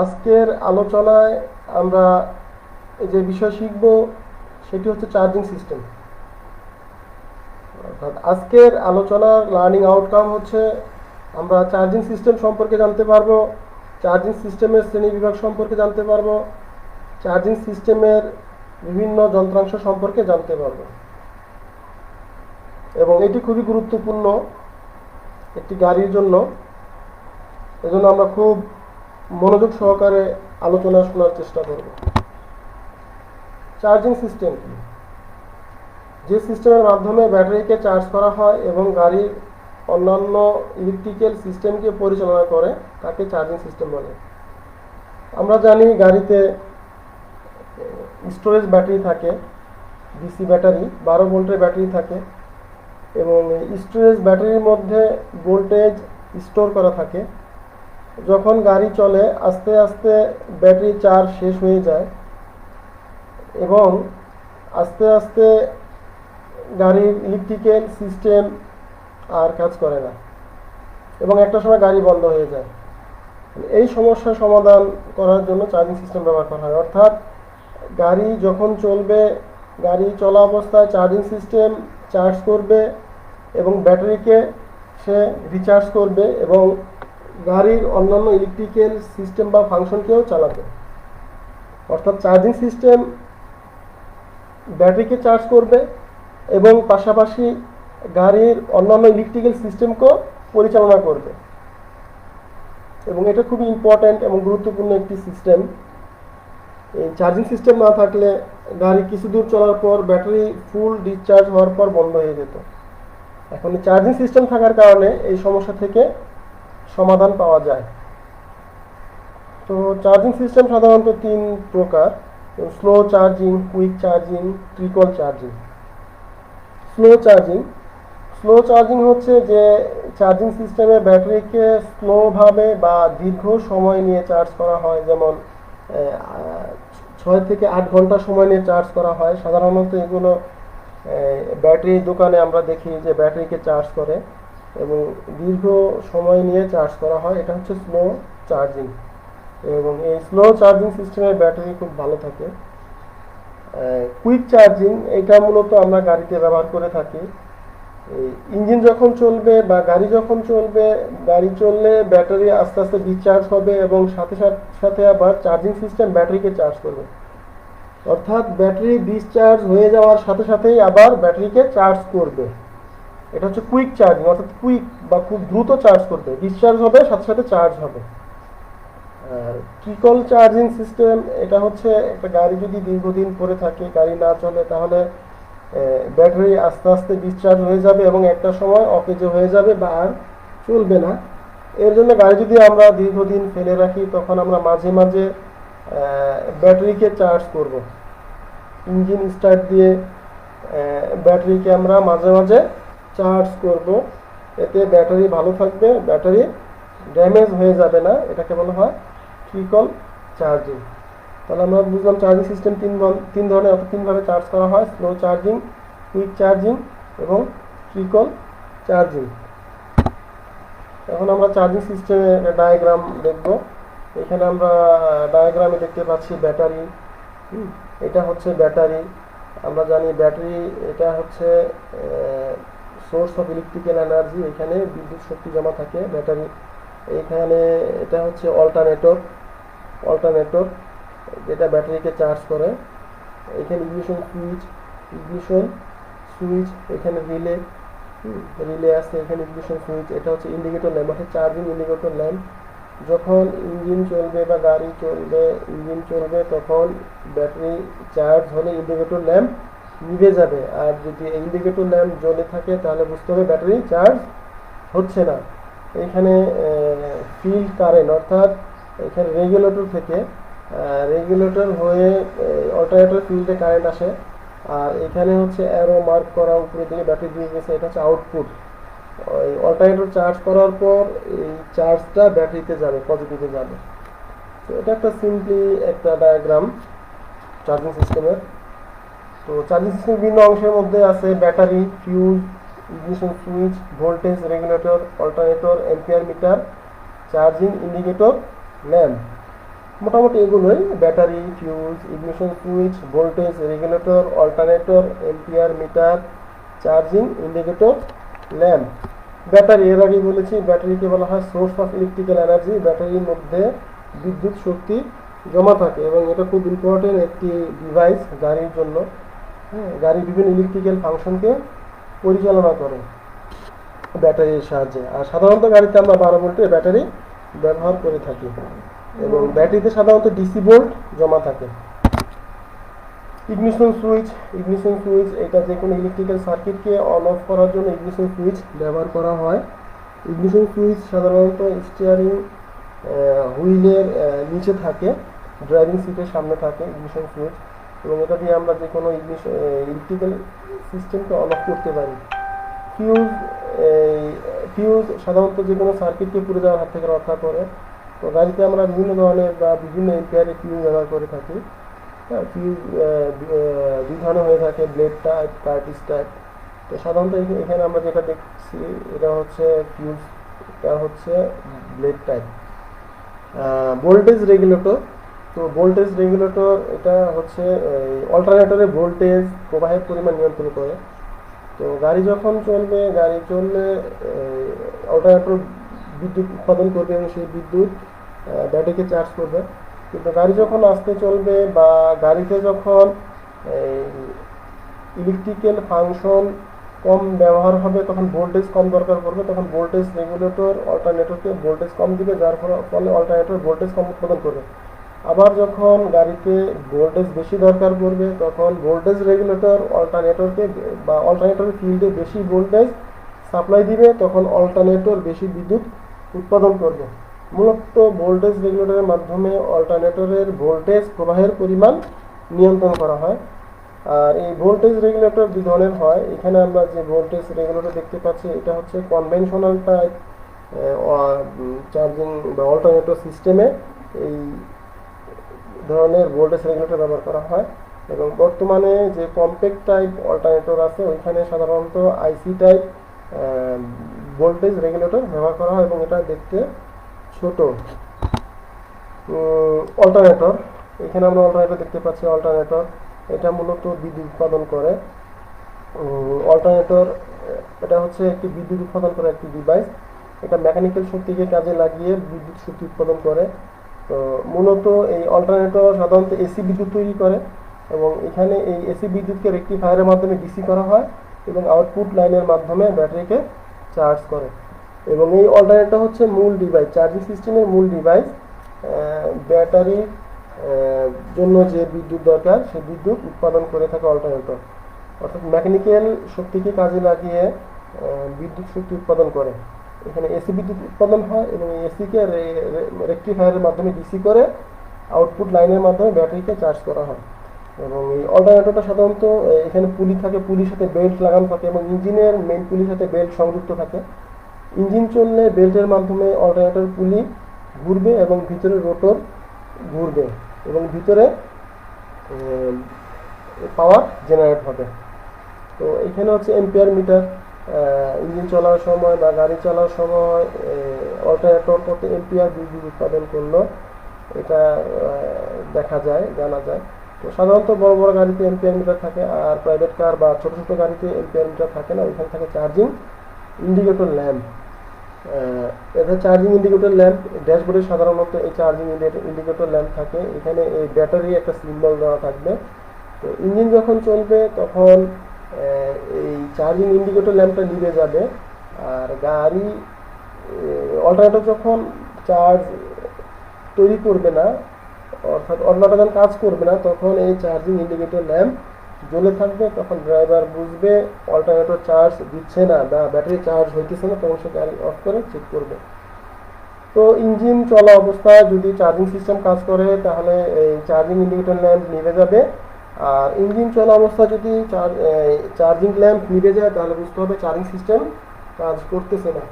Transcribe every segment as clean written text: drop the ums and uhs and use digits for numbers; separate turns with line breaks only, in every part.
আজকের আলোচনায় আমরা যে বিষয় শিখব সেটি হচ্ছে চার্জিং সিস্টেম। অর্থাৎ আজকের আলোচনার লার্নিং আউটকাম হচ্ছে আমরা চার্জিং সিস্টেম সম্পর্কে জানতে পারবো, চার্জিং সিস্টেমের শ্রেণীবিভাগ সম্পর্কে জানতে পারবো, চার্জিং সিস্টেমের বিভিন্ন যন্ত্রাংশ সম্পর্কে জানতে পারবো। এবং এটি খুবই গুরুত্বপূর্ণ একটি গাড়ির জন্য। এজন্য আমরা খুব মনোযোগ সহকারে আলোচনা শোনার চেষ্টা করব। চার্জিং সিস্টেম কি? যে সিস্টেমের মাধ্যমে ব্যাটারিকে চার্জ করা হয় এবং গাড়ির অন্যান্য ইলেকট্রিক্যাল সিস্টেমকে পরিচালনা করে তাকে চার্জিং সিস্টেম বলে। আমরা জানি গাড়িতে স্টোরেজ ব্যাটারি থাকে, ডিসি ব্যাটারি 12 ভোল্টের ব্যাটারি থাকে এবং স্টোরেজ ব্যাটারির মধ্যে ভোল্টেজ স্টোর করা থাকে। যখন গাড়ি চলে আস্তে আস্তে ব্যাটারি চার্জ শেষ হয়ে যায় এবং আস্তে আস্তে গাড়ির ইলেকট্রিক্যাল সিস্টেম আর কাজ করে না এবং একটা সময় গাড়ি বন্ধ হয়ে যায়। এই সমস্যার সমাধান করার জন্য চার্জিং সিস্টেম ব্যবহার করা হয়। অর্থাৎ গাড়ি যখন চলবে, গাড়ি চলা অবস্থায় চার্জিং সিস্টেম চার্জ করবে এবং ব্যাটারিকে সে রিচার্জ করবে এবং গাড়ির অন্যান্য ইলেকট্রিক্যাল সিস্টেম বা ফাংশনকেও চালাবে। অর্থাৎ চার্জিং সিস্টেম ব্যাটারিকে চার্জ করবে এবং পাশাপাশি গাড়ির অন্যান্য ইলেকট্রিক্যাল সিস্টেমকেও পরিচালনা করবে এবং এটা খুবই ইম্পর্ট্যান্ট এবং গুরুত্বপূর্ণ একটি সিস্টেম। এই চার্জিং সিস্টেম না থাকলে গাড়ি কিছু দূর চলার পর ব্যাটারি ফুল ডিসচার্জ হওয়ার পর বন্ধ হয়ে যেত। এখন চার্জিং সিস্টেম থাকার কারণে এই সমস্যা থেকে সমাধান পাওয়া যায়। তো চার্জিং সিস্টেম সাধারণত 3 প্রকার: slow charging, quick charging, trickle charging. Slow charging হচ্ছে যে চার্জিং সিস্টেমে ব্যাটারিকে স্লোভাবে বা দীর্ঘ সময় নিয়ে চার্জ করা হয়, যেমন 6 থেকে 8 ঘন্টা সময় নিয়ে চার্জ করা হয়। সাধারণত এগুলো ব্যাটারি দোকানে আমরা দেখি যে ব্যাটারিকে চার্জ করে এবং দীর্ঘ সময় নিয়ে চার্জ করা হয়। এটা হচ্ছে স্লো চার্জিং এবং এই স্লো চার্জিং সিস্টেমের ব্যাটারি খুব ভালো থাকে। কুইক চার্জিং এটা মূলত আমরা গাড়িতে ব্যবহার করে থাকি। ইঞ্জিন যখন চলবে বা গাড়ি যখন চলবে, গাড়ি চললে ব্যাটারি আস্তে আস্তে ডিসচার্জ হবে এবং সাথে সাথে আবার চার্জিং সিস্টেম ব্যাটারিকে চার্জ করবে। অর্থাৎ ব্যাটারি ডিসচার্জ হয়ে যাওয়ার সাথে সাথেই আবার ব্যাটারিকে চার্জ করবে। এটা হচ্ছে কুইক চার্জিং, অর্থাৎ কুইক বা খুব দ্রুত চার্জ করবে, ডিসচার্জ হবে সাথে সাথে চার্জ হবে। ট্রিকল চার্জিং সিস্টেম এটা হচ্ছে একটা গাড়ি যদি দীর্ঘদিন পরে থাকে, গাড়ি না চলে, তাহলে ব্যাটারি আস্তে আস্তে ডিসচার্জ হয়ে যাবে এবং একটা সময় অকেজ হয়ে যাবে বা আর চলবে না। এর জন্য গাড়ি যদি আমরা দীর্ঘদিন ফেলে রাখি তখন আমরা মাঝে মাঝে ব্যাটারিকে চার্জ করব। ইঞ্জিন স্টার্ট দিয়ে ব্যাটারিকে আমরা মাঝে মাঝে চার্জ করব, এতে ব্যাটারি ভালো থাকবে, ব্যাটারি ড্যামেজ হয়ে যাবে না। এটাকে বলা হয় ট্রিকল চার্জিং। তাহলে আমরা বুঝলাম চার্জিং সিস্টেম তিন ধরনের, অর্থাৎ 3 ভাবে চার্জ করা হয়: স্লো চার্জিং, কুইক চার্জিং এবং ট্রিকল চার্জিং। এখন আমরা চার্জিং সিস্টেমের ডায়াগ্রাম দেখব। এখানে আমরা ডায়াগ্রামে দেখতে পাচ্ছি ব্যাটারি। এটা হচ্ছে ব্যাটারি। আমরা জানি ব্যাটারি এটা হচ্ছে সোর্স অফ ইলেকট্রিক্যাল এনার্জি। এখানে বিদ্যুৎ শক্তি জমা থাকে ব্যাটারি। এইখানে এটা হচ্ছে অল্টারনেটর যেটা ব্যাটারিকে চার্জ করে। এখানে ইগনিশন সুইচ, এখানে রিলে আছে, এখানে ইগনিশন সুইচ। এটা হচ্ছে ইন্ডিকেটর ল্যাম্প, অর্থাৎ চার্জিং ইন্ডিকেটর ল্যাম্প। যখন ইঞ্জিন চলবে বা গাড়ি চলবে, ইঞ্জিন চলবে, তখন ব্যাটারি চার্জ হলে ইন্ডিকেটর ল্যাম্প নিভে যাবে। আর যদি ইন্ডিকেটর ল্যাম্প জ্বলে থাকে তাহলে বুঝতে হবে ব্যাটারি চার্জ হচ্ছে না। এখানে ফিল্ড কারেন্ট, অর্থাৎ এখানে রেগুলেটর থেকে রেগুলেটর হয়ে অল্টারনেটর ফিল্ডে কারেন্ট আসে। আর এখানে হচ্ছে অ্যারো মার্ক করা উপরে দিকে ব্যাটারি দিয়ে গেছে, এটা হচ্ছে আউটপুট। ওই অল্টারনেটর চার্জ করার পর এই চার্জটা ব্যাটারিতে যাবে, পজিটিভে যাবে। তো এটা একটা সিম্পলি একটা ডায়াগ্রাম চার্জিং সিস্টেমের। তো চার্জিং সিস্টেমের বিভিন্ন অংশের মধ্যে আছে battery, fuse, ignition switch, voltage regulator, alternator, ampere meter, charging indicator, lamp. মোটামুটি এগুলোই: battery, fuse, ignition switch, voltage regulator, alternator, ampere meter, charging indicator, lamp. Battery, এর আগে বলেছি, ব্যাটারিকে বলা হয় সোর্স অফ ইলেকট্রিক্যাল এনার্জি। ব্যাটারির মধ্যে বিদ্যুৎ শক্তি জমা থাকে এবং এটা খুব ইম্পর্টেন্ট একটি ডিভাইস গাড়ির জন্য। হ্যাঁ, গাড়ির বিভিন্ন ইলেকট্রিক্যাল ফাংশনকে পরিচালনা করে ব্যাটারির সাহায্যে। আর সাধারণত গাড়িতে আমরা 12 ভোল্টের ব্যাটারি ব্যবহার করে থাকি এবং ব্যাটারিতে সাধারণত ডিসি ভোল্ট জমা থাকে। ইগনিশন সুইচ এটা যে কোনো ইলেকট্রিক্যাল সার্কিটকে অন অফ করার জন্য ইগনিশন সুইচ ব্যবহার করা হয়। ইগনিশন সুইচ সাধারণত স্টিয়ারিং হুইলের নিচে থাকে, ড্রাইভিং সিটের সামনে থাকে ইগনিশন সুইচ, এবং এটা দিয়ে আমরা যে কোনো ইলেকট্রিক্যাল সিস্টেমকে অন অফ করতে পারি। ফিউজ ফিউজ সাধারণত যে কোনো সার্কিটকে পুড়ে যাওয়ার হাত থেকে রক্ষা করে। তো গাড়িতে আমরা বিভিন্ন ধরনের বা বিভিন্ন এম্পিয়ারের ফিউজ ব্যবহার করে থাকি। হ্যাঁ, ফিউজ দুই ধরনের হয়ে থাকে: ব্লেড টাইপ, কার্টিস টাইপ। তো সাধারণত এখানে আমরা যেটা দেখছি এটা হচ্ছে ফিউজ, এটা হচ্ছে ব্লেড টাইপ। ভোল্টেজ রেগুলেটর, তো ভোল্টেজ রেগুলেটর এটা হচ্ছে অল্টারনেটরে ভোল্টেজ প্রবাহের পরিমাণ নিয়ন্ত্রণ করে। তো গাড়ি যখন চলবে, গাড়ি চললে অল্টারনেটর বিদ্যুৎ উৎপাদন করবে এবং সেই বিদ্যুৎ ব্যাটারিকে চার্জ করবে। কিন্তু গাড়ি যখন আস্তে চলবে বা গাড়িতে যখন ইলেকট্রিক্যাল ফাংশন কম ব্যবহার হবে, তখন ভোল্টেজ কম দরকার পড়বে, তখন ভোল্টেজ রেগুলেটর অল্টারনেটরকে ভোল্টেজ কম দিবে, যার ফলে অল্টারনেটর ভোল্টেজ কম উৎপাদন করবে। আবার যখন গাড়িতে ভোল্টেজ বেশি দরকার পড়বে, তখন ভোল্টেজ রেগুলেটর অল্টারনেটরকে বা অল্টারনেটরের ফিল্ডে বেশি ভোল্টেজ সাপ্লাই দিবে, তখন অল্টারনেটর বেশি বিদ্যুৎ উৎপাদন করবে। মূলত ভোল্টেজ রেগুলেটরের মাধ্যমে অল্টারনেটরের ভোল্টেজ প্রবাহের পরিমাণ নিয়ন্ত্রণ করা হয়। আর এই ভোল্টেজ রেগুলেটর দুই ধরনের হয়। এখানে আমরা যে ভোল্টেজ রেগুলেটর দেখতে পাচ্ছি এটা হচ্ছে কনভেনশনাল টাইপ চার্জিং বা অল্টারনেটর সিস্টেমে এই ধরনের ভোল্টেজ রেগুলেটর ব্যবহার করা হয়। এবং বর্তমানে যে কম্প্যাক্ট টাইপ অল্টারনেটর আছে ওইখানে সাধারণত আইসি টাইপ ভোল্টেজ রেগুলেটর ব্যবহার করা হয় এবং এটা দেখতে ছোট। অল্টারনেটর, এখানে আমরা অল্টারনেটর দেখতে পাচ্ছি। অল্টারনেটর এটা মূলত বিদ্যুৎ উৎপাদন করে। অল্টারনেটর এটা হচ্ছে একটি বিদ্যুৎ উৎপাদন করা একটি ডিভাইস। এটা মেকানিক্যাল শক্তিকে কাজে লাগিয়ে বিদ্যুৎ শক্তি উৎপাদন করে। তো মূলত এই অল্টারনেটর সাধারণত এসি বিদ্যুৎ তৈরি করে এবং এখানে এই এসি বিদ্যুৎকে রেকটিফায়ারের মাধ্যমে ডিসি করা হয় এবং আউটপুট লাইনের মাধ্যমে ব্যাটারিকে চার্জ করে। এবং এই অল্টারনেটর হচ্ছে মূল ডিভাইস, চার্জিং সিস্টেমের মূল ডিভাইস। ব্যাটারির জন্য যে বিদ্যুৎ দরকার সেই বিদ্যুৎ উৎপাদন করে থাকে অল্টারনেটর, অর্থাৎ মেকানিক্যাল শক্তিকে কাজে লাগিয়ে বিদ্যুৎ শক্তি উৎপাদন করে। এখানে এসি বিদ্যুৎ উৎপাদন হয় এবং এই এসিকে রেকটিফায়ারের মাধ্যমে ডিসি করে আউটপুট লাইনের মাধ্যমে ব্যাটারিকে চার্জ করা হয়। এবং এই অল্টারনেটরটা সাধারণত এখানে পুলি থাকে, পুলির সাথে বেল্ট লাগানো থাকে এবং ইঞ্জিনের মেইন পুলির সাথে বেল্ট সংযুক্ত থাকে। ইঞ্জিন চললে বেল্টের মাধ্যমে অল্টারনেটর পুলি ঘুরবে এবং ভিতরে রোটর ঘুরবে এবং ভিতরে পাওয়ার জেনারেট হবে। তো এখানে হচ্ছে এম্পিয়ার মিটার, ইঞ্জিন চলার সময় বা গাড়ি চালার সময় অল্টারনেটর কত এম্পিয়ার বিদ্যুৎ উৎপাদন করলো এটা দেখা যায়, জানা যায়। তো সাধারণত বড় বড় গাড়িতে এম্পিয়ার মিটার থাকে, আর প্রাইভেট কার বা ছোট ছোট গাড়িতে এম্পিয়ার মিটার থাকে না, ওইখানে থাকে চার্জিং ইন্ডিকেটর ল্যাম্প। এটা চার্জিং ইন্ডিকেটর ল্যাম্প ড্যাশবোর্ডে সাধারণত এই চার্জিং ইন্ডিকেটর ল্যাম্প থাকে। এখানে এই ব্যাটারি একটা সিম্বল দেওয়া থাকবে। তো ইঞ্জিন যখন চলবে তখন এই চার্জিং ইন্ডিকেটর ল্যাম্পটা নিভে যাবে, আর গাড়ি অল্টারনেটর যখন চার্জ তৈরি করবে না, অর্থাৎ অল্টারনেটর যখন কাজ করবে না, তখন এই চার্জিং ইন্ডিকেটর ল্যাম্প জ্বলে থাকবে। তখন ড্রাইভার বুঝবে অল্টারনেটর চার্জ দিচ্ছে না বা ব্যাটারি চার্জ হইতেছে না, তখন সে গাড়ি অফ করে চেক করবে। তো ইঞ্জিন চলা অবস্থায় যদি চার্জিং সিস্টেম কাজ করে তাহলে এই চার্জিং ইন্ডিকেটর ল্যাম্প নিভে যাবে। আর ইঞ্জিন চলা অবস্থায় যদি চার্জিং ল্যাম্প নিভে যায় তাহলে বুঝতে হবে চার্জিং সিস্টেম কাজ করতেছে না,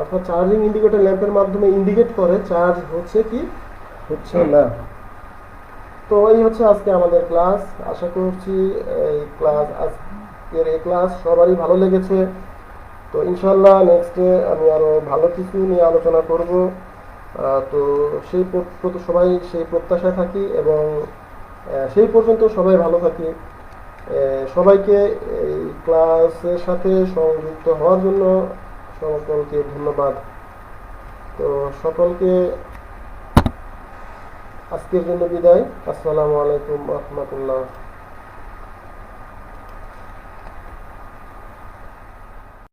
অর্থাৎ চার্জিং ইন্ডিকেটর ল্যাম্পের মাধ্যমে ইন্ডিকেট করে চার্জ হচ্ছে কি হচ্ছে না। তো এই হচ্ছে আজকে আমাদের ক্লাস। আশা করছি আজকের এই ক্লাস সবারই ভালো লেগেছে। তো ইনশাল্লাহ নেক্সটে আমি আরো ভালো কিছু নিয়ে আলোচনা করব। তো সবাই সেই প্রত্যাশায় থাকি, এবং সেই পর্যন্ত সবাই ভালো থাকি। সবাইকে এই ক্লাসের সাথে সংযুক্ত হওয়ার জন্য সকলকে ধন্যবাদ। তো সকলকে আজকের জন্য বিদায়। আসসালামু আলাইকুম রহমতুল্লাহ।